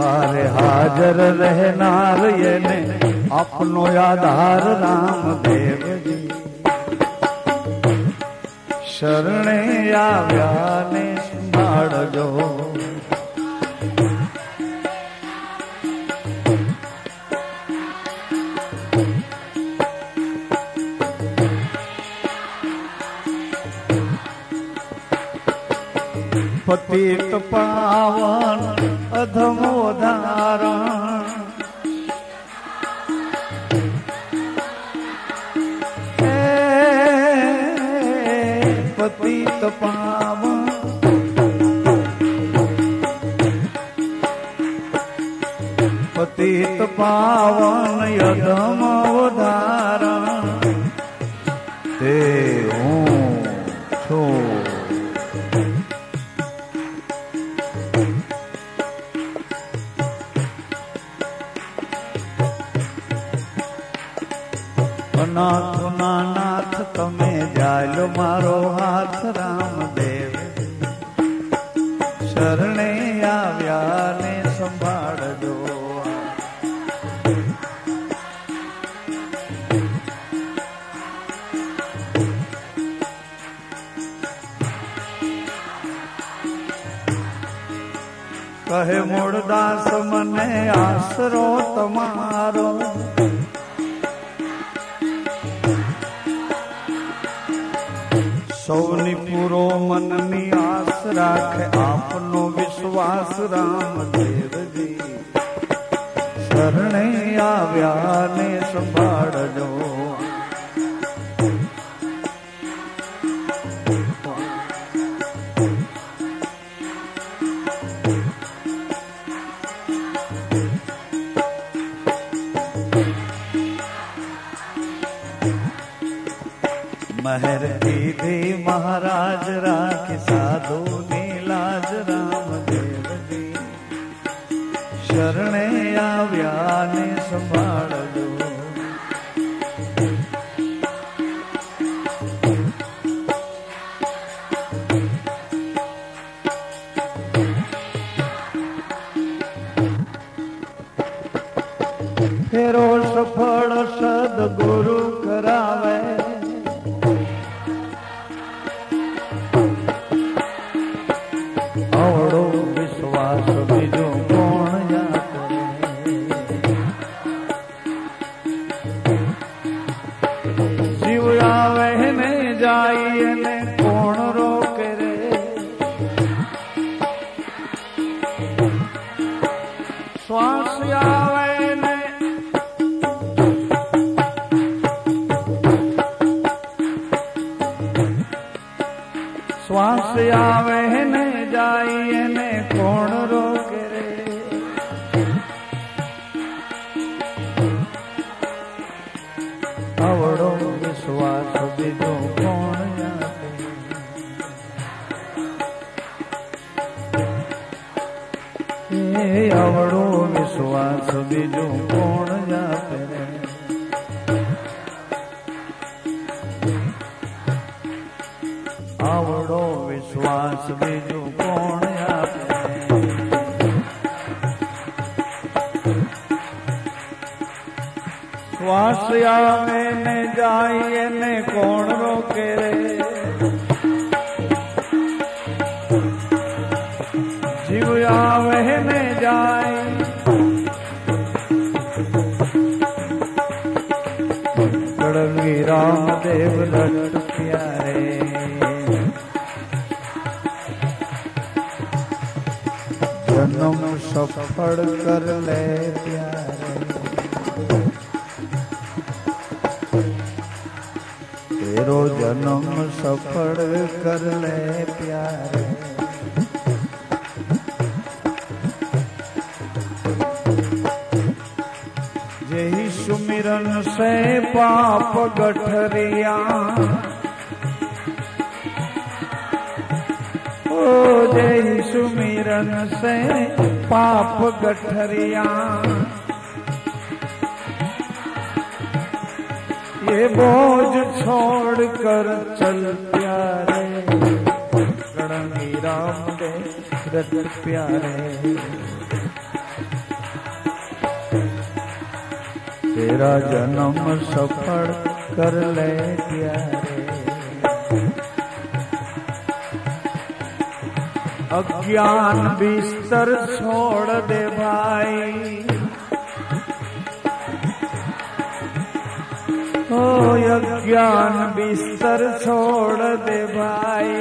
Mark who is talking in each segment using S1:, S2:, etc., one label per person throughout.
S1: द्वारे हाजर रहनार येने अपनो आधार रामदेव जी शरणे आव्या ने संभाळजो पतित पावन अधमो धारण पतित पावन पतित पावन अधमो धारण ते हूँ छो नाथ नाथ तमे जालो मारो हाथ रामदेव शरणे आव्या ने संभाळजो कहे मूळदास मने आसरो तमारो सौनी पूरो मननी आस राखे आपनो विश्वास रामदेव जी शरणे आव्या ने संभाळजो महर दीदी महाराज राखे साधु नीलाज रामदेव जी शरणे आव्या ने संभाळजो फेरो सफल सद्गुरु करावे आवड़ो विश्वास बीजो कोण या शिव आवे ने जाइए ने कोण रोके रे श्वास आवे ने श्वास आवे ने जाइए ने कोण रोके रे आवड़ो विश्वास बीजो कोण याते आवड़ो विश्वास बीजो कोण याते रे आवड़ो विश्वास बीजो कोण आपे श्वास आवे ने जाइए ने कोण रोके रे जीव आवे ने जाए कड़वी रामदेव लट प्यारे जन्म सफल कर ले प्यारे तेरो जन्म सफल कर ले प्यारे यही सुमिरन से पाप गठरिया जय सुमिरन से पाप गठरिया ये बोझ छोड़ कर चल प्यारे रणवी राम दे रत प्यारे तेरा जन्म सफल कर ले प्यारे। अज्ञान बिस्तर छोड़ दे भाई, ओ अज्ञान बिस्तर छोड़ दे भाई।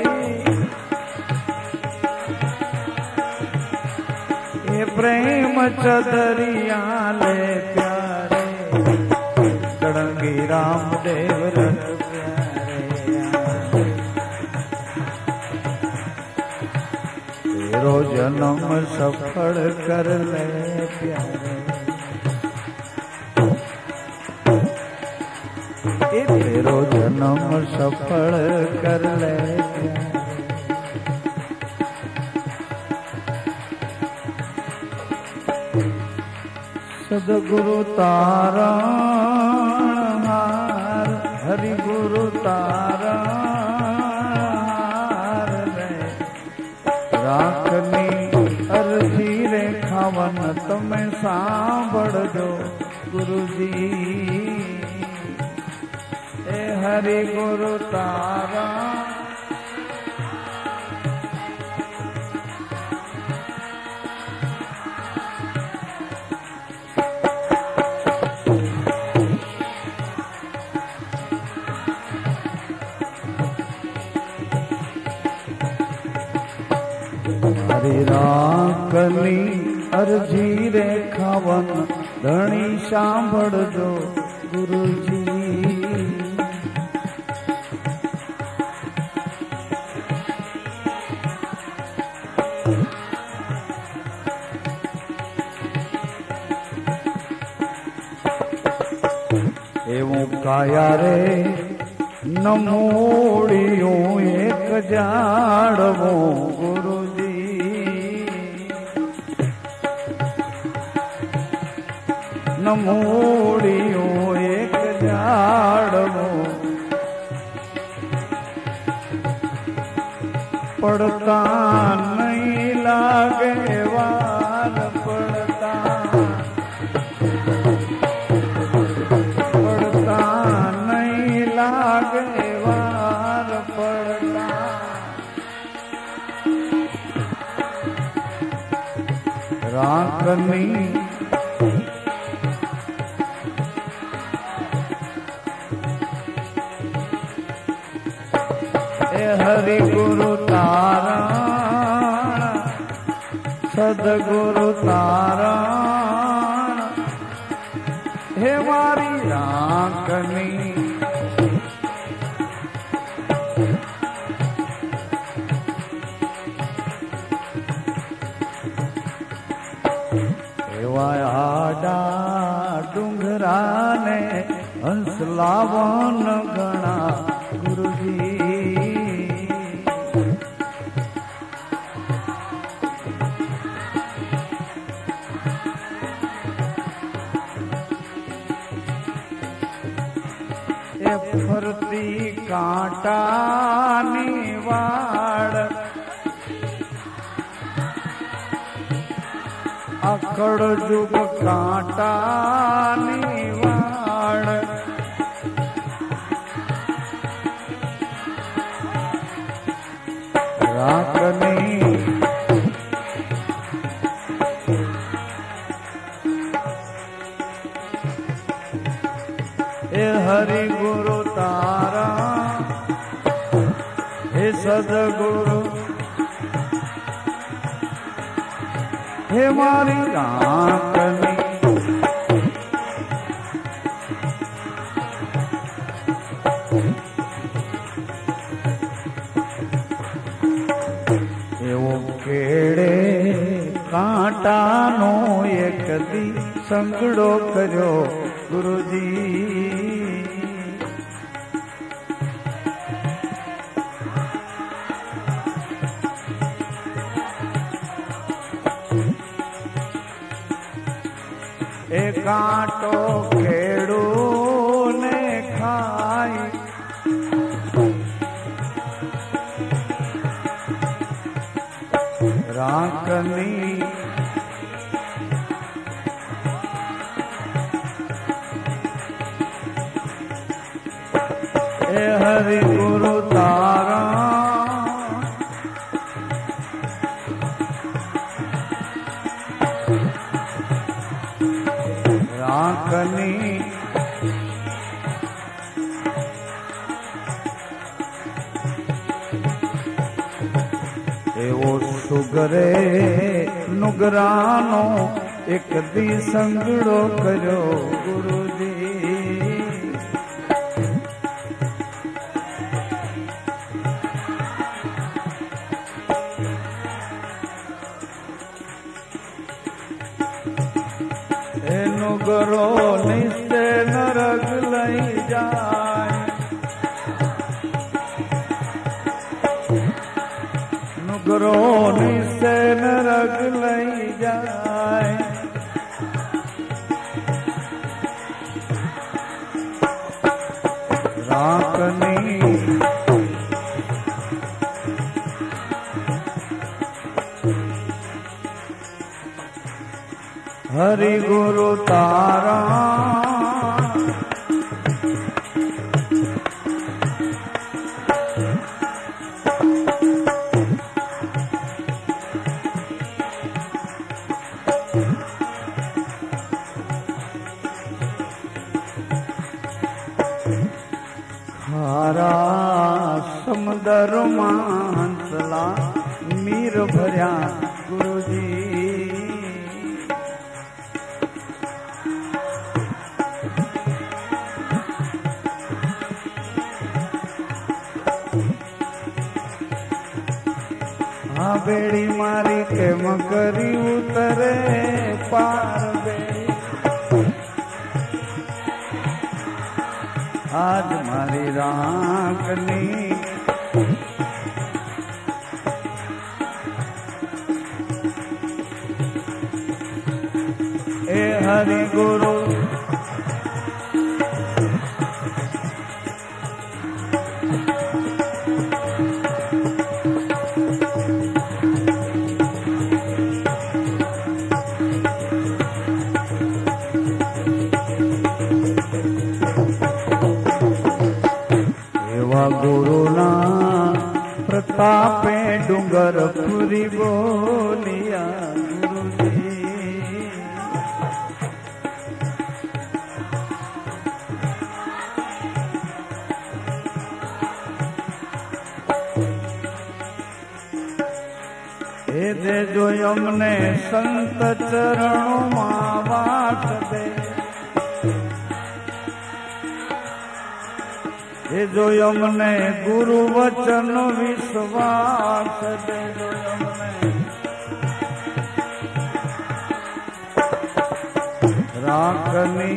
S1: ये प्रेम चदरिया ले प्यारे, कड़ंगी रामदेव रथ प्यारे। तेरो जन्म सफल कर ले प्यारे, तेरो जन्म सफल कर ले प्यारे। सदगुरु तारण हार, हरि गुरु तारण रे। રાખની અરજી રેખાવન તમે સાંભળજો ગુરુજી। એ હરિ ગુરુ તારા રાખની અરજી રેખાવન ધણી સાંભળજો ગુરુજી। એવું કાયા રે નમોડિયું એક જાડવો ગુરુજી। નમોડિયું એક જાડવો પડતા નહીં લાગે વાર, પડતા નહીં લાગે વાર, પડતા રાખની हरि गुरु तारण, सदगुरु तारण। हे मारी राखनी एवा आडा डूंगरा ने हंसलावन गणा गुरुजी। फरती कांटानी वाड़, अकड़ जुग कांटानी वाड़। राखनी ए हरि गुरु तारा, हे सदगुरु हे मारी राखनी। एवो केड़े कांटानो एक दी संगड़ो कर्यो गुरुजी। ए कांटो खेड़ू ने खाई, राखनी हे हरि गुरु तारा राखनी एवो सुगरे नुगरानो एक दी संगड़ो करो गुरुजी ए नुगरो निस्ते नरक लई जाए नुगरो निस्ते नरक लई जाए राखनी हरि गुरु तारा खारा समंदर मांसला मीर भरिया गुरुजी हाँ बेड़ी मारी के मकरी उतरे पार बेड़ी आज मारी राखनी ए हरि गुरु गुरुना प्रतापे डूंगर पुरी बोलिया गुरुजी ए दे जो यमने संत चरणों मां वाट दे ये जो यमने गुरु वचन विश्वास दे जो यमने राखनी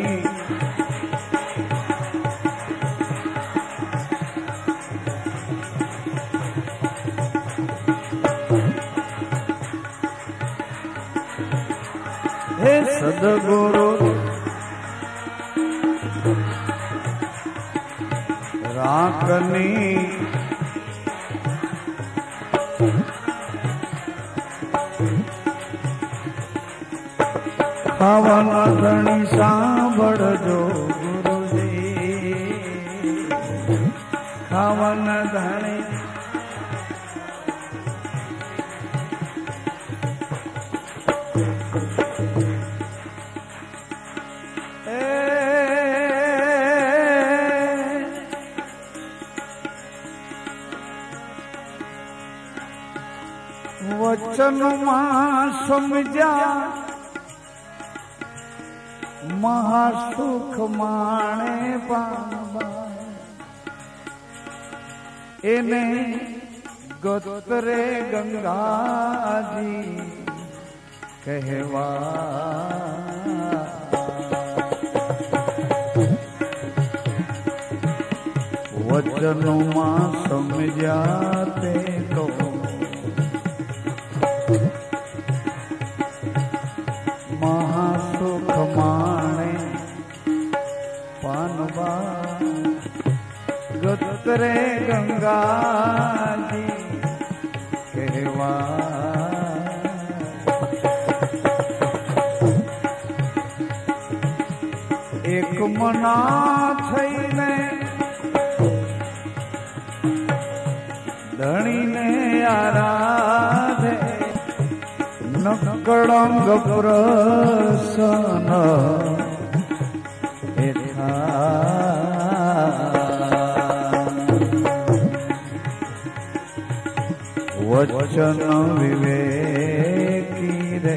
S1: हे सद्गुरु राखनी खावन धणी सांभळजो गुरुजी खावन धणी वचन मां समझा महासुख माणे बाबा एने गोतरे गंगा जी कहवा वचन मां समझाते तो महासुख माणे पानवा गोतरे गंगा जी कहवा एक मना थईने ધણીને આરાધે નકળંગ પ્રસન્ન વચન વિવેકી રે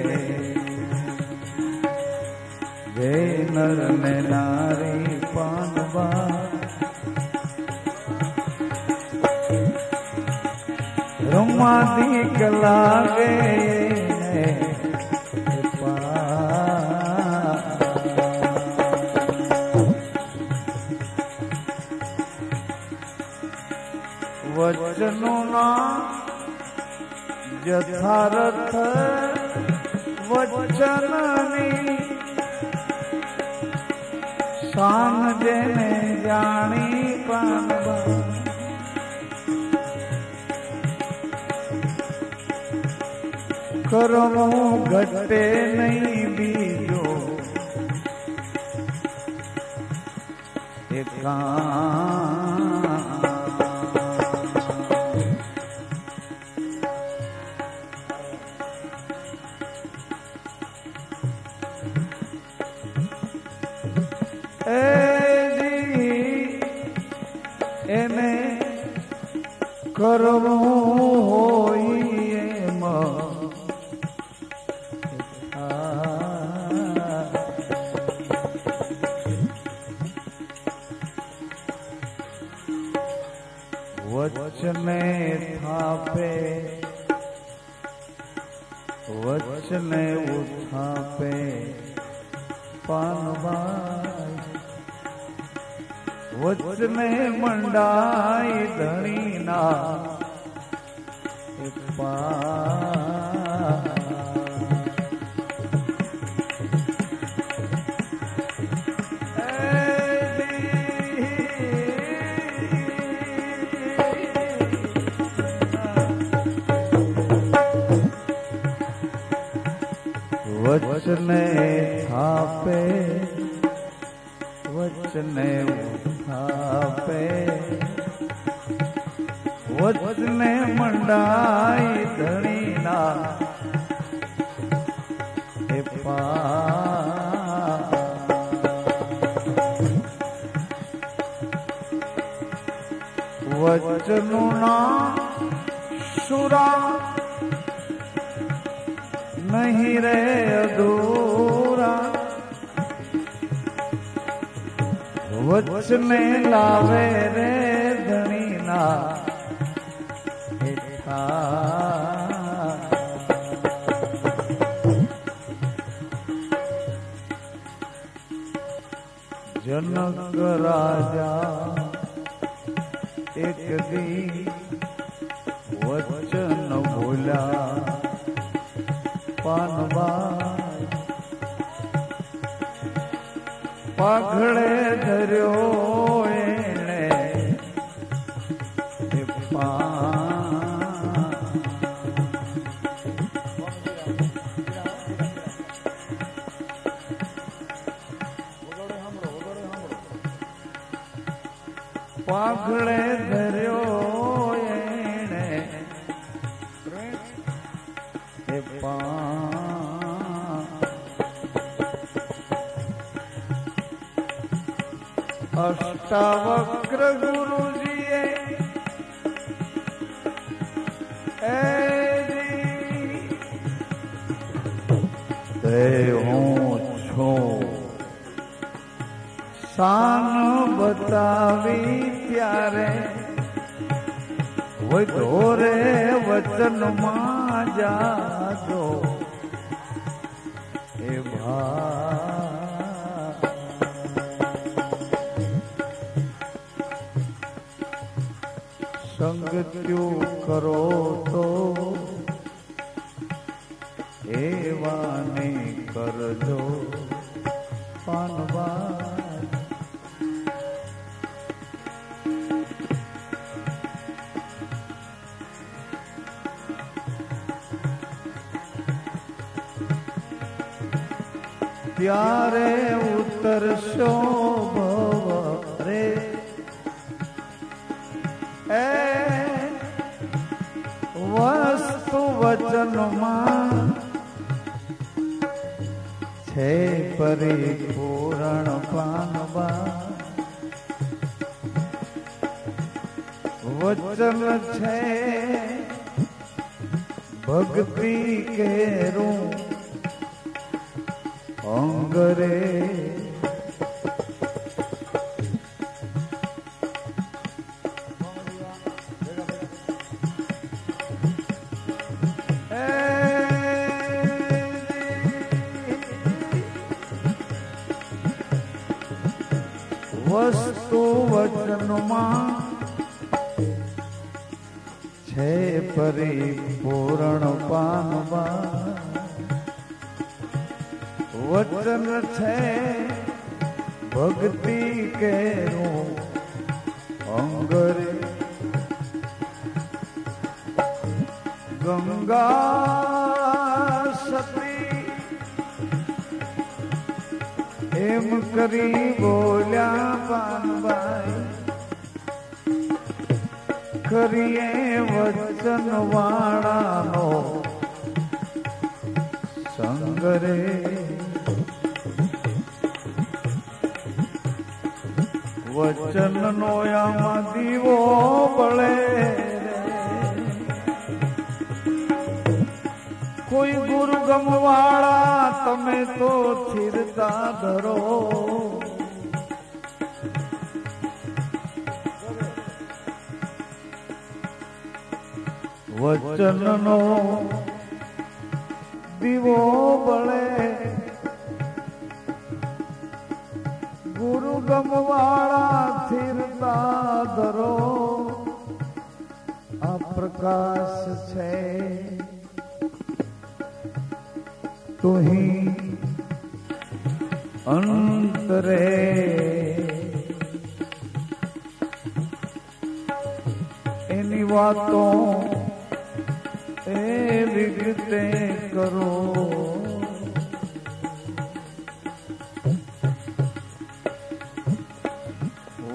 S1: જય નર ને નારી પાનવા રમાદીક લાગે વચનો ના યથાર્થ વચનની શાન જેને જાણી પાનવા કરમો ઘટે નહીં બીજો એને કરવું હોય એમાં વચને થાપે વચને ઉથાપે પાનવાય વચને મંડાઈ ધણીના વચને થાપે વચને ઉથાપે વચને મંડાઈ ધણીના વચનું ના સુરા નહીં રે અધૂરા વચને લાવે રે ધણીના જનક રાજા એક દી વચન બોલ્યા પાનવા પાઘડે ધર્યો એને પાઘડે ધર્યો એને અષ્ટાવક્ર ગુરુજીએ તે હું છું શાન બતાવી ત્યારે વધોરે વચનમાં જાજો એ સંગત્યું કરો તો એવાને કરજો પાનવા ત્યારે ઉતરશો ભવ રે વસ્તુ વચનમાં છે પરિપૂર્ણ પાનવા વચન છે ભક્તિ કેરું અંગરે વસ્તુ વચનમાં છે પરિપૂર્ણ પાનવા વચન છે ભક્તિ કેરું અંગરે ગંગા સતી એમ કરી બોલ્યા પાનભાઈ કરીએ વચન વાળાનો સંગરે વચન નો આમાં દીવો બળે કોઈ ગુરુ ગમવાળા તમે તો સ્થિરતા ધરો વચનનો દીવો બળે ગુરુ ગમવાળા સ્થિરતા ધરો આ પ્રકાશ છે તુહી અંતરે એની વાતો એ વિગતે કરો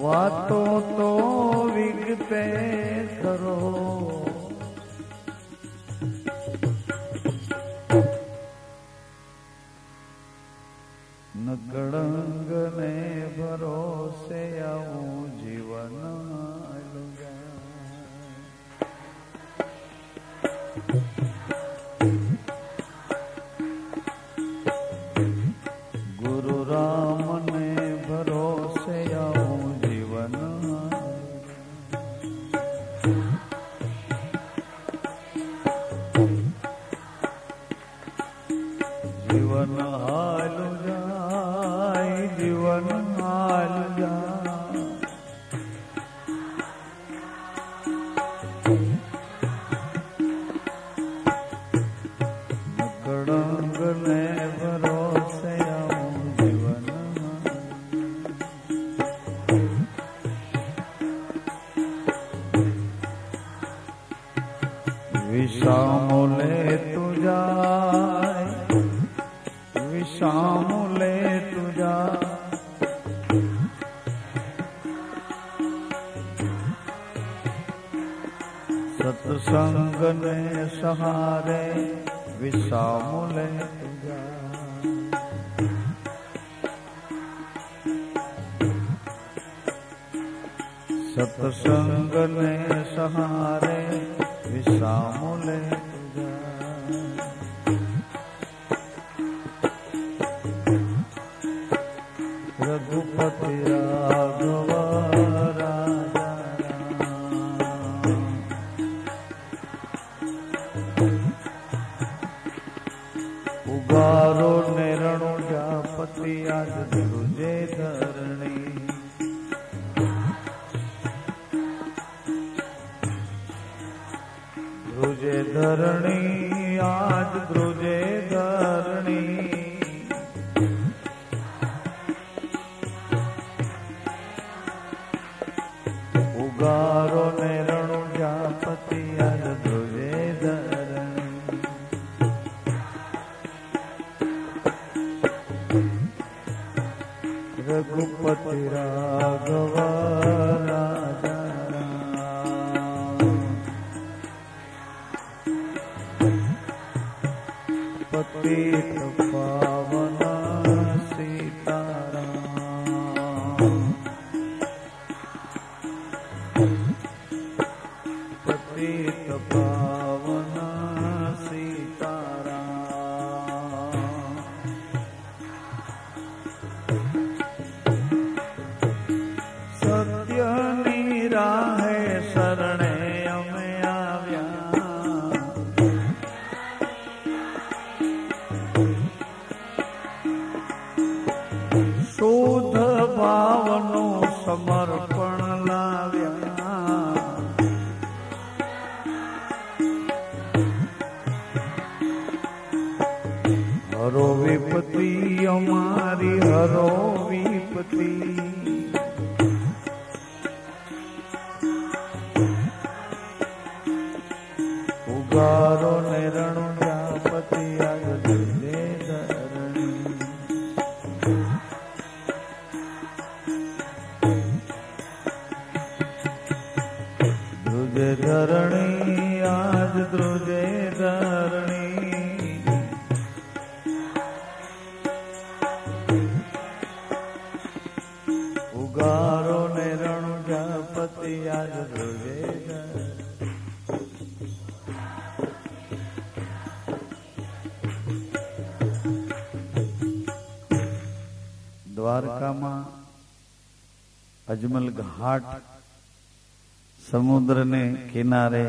S1: વાતો તો વિગતે કરો નકળંગ ને ભરોસે આવું જીવન ગુરુ રામ ને ભરોસે આવું જીવન જીવન હાલું જાય જીવન હાલું જાય નકળંગ ને ભરોસે આવું જીવન વિષામો લે તું જાય વિષામો લે તું જાય સત્સંગ ને સહારે વિષામો લે તું જાય સત્સંગ ને સહારે વિષામો લે તું જાય રઘુપતિ રાઘવ રાજા ઉગારો ને રણુજાપતિ આજ ધ્રુજે ધરણી ધ્રુજે ધરણી આજ ધ્રુજે ધરણી ઉગારો ને રણુજાપતિ આજ ધ્રુજે ધરણી રઘુપતિ રાઘવ રાજા પતિત પાવન સીતારામ પતિત પાવન સીતારામ સત્યની રાહે શરણે અમે આવ્યા શુદ્ધ ભાવનું સમર્પણ લાવ્યા હરો વિપત્તિ અમારી હરો વિપત્તિ ઉગારો ને રણુજાપતિ આજ ધ્રુજે ધરણી ધ્રુજે ધરણી આજ ધ્રુજે ધરણી ઉગારો ને રણુજાપતિ આજ ધ્રુજે ધરણી દ્વારકામાં અજમલ ઘાટ સમુદ્રને કિનારે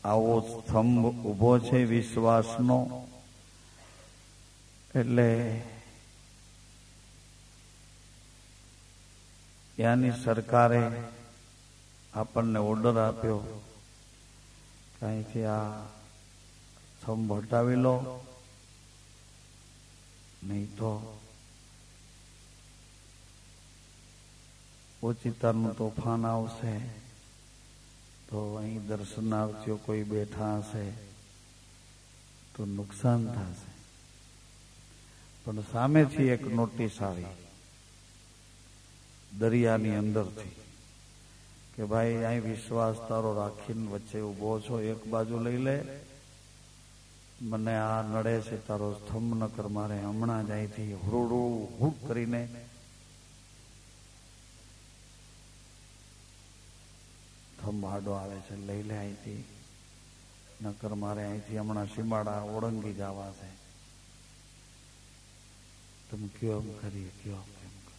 S1: આવો સ્તંભ ઉભો છે વિશ્વાસનો એટલે ત્યાંની સરકારે આપણને ઓર્ડર આપ્યો કે અહીંથી આ સ્તંભ હટાવી લો નહીં તો ઓચિતાનું તોફાન આવશે તો અહીં દર્શનાર્થીઓ કોઈ બેઠા હશે તો નુકસાન થશે પણ સામેથી એક નોટિસ આવી દરિયાની અંદરથી કે ભાઈ અહીં વિશ્વાસ તારો રાખીને વચ્ચે ઉભો છો એક બાજુ લઈ લે મને આ નડે છે તારો સ્તંભ ન કર મારે હમણાં જ અહીંથી હુડું હુક કરીને આડો આવે છે લઈ લે અહીંથી નકર મારે અહીંથી હમણાં સીમાડા ઓળંગી જવા છે તમે કયો એમ કરીએ કયો એમ કરો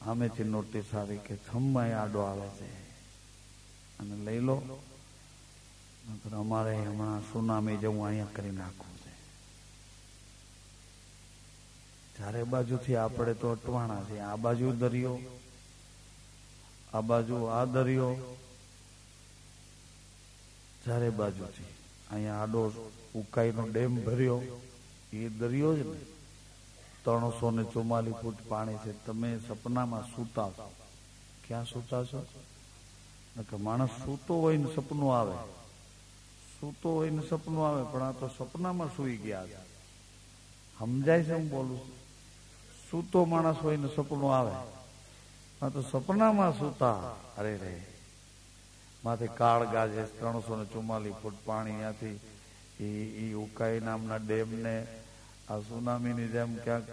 S1: આમેથી નોટિસ આવી કે થંભમાં આડો આવે છે અને લઈ લો નકર અમારે હમણાં સુનામી જવું અહીંયા કરી નાખવું છે ચારે બાજુથી આપણે તો અટવાણા છે આ બાજુ દરિયો આ બાજુ આ દરિયો ચારે બાજુથી અહીંયા આડો ઉકાઈનો ડેમ ભર્યો એ દરિયો જ ને 344 ફૂટ પાણી છે તમે સપનામાં સૂતા છો ક્યાં સૂતા છો કે માણસ સૂતો હોય ને સપનું આવે સૂતો હોય ને સપનું આવે પણ આ તો સપનામાં સૂઈ ગયા છે સમજાય છે હું બોલું છું સૂતો માણસ હોય ને સપનું આવે આ તો સપનામાં સૂતા અરે રે માથે કાળ ગાજે 344 ફૂટ પાણી ત્યાંથી એ ઉકાઈ નામના ડેમ ને આ સુનામીની જેમ ક્યાંક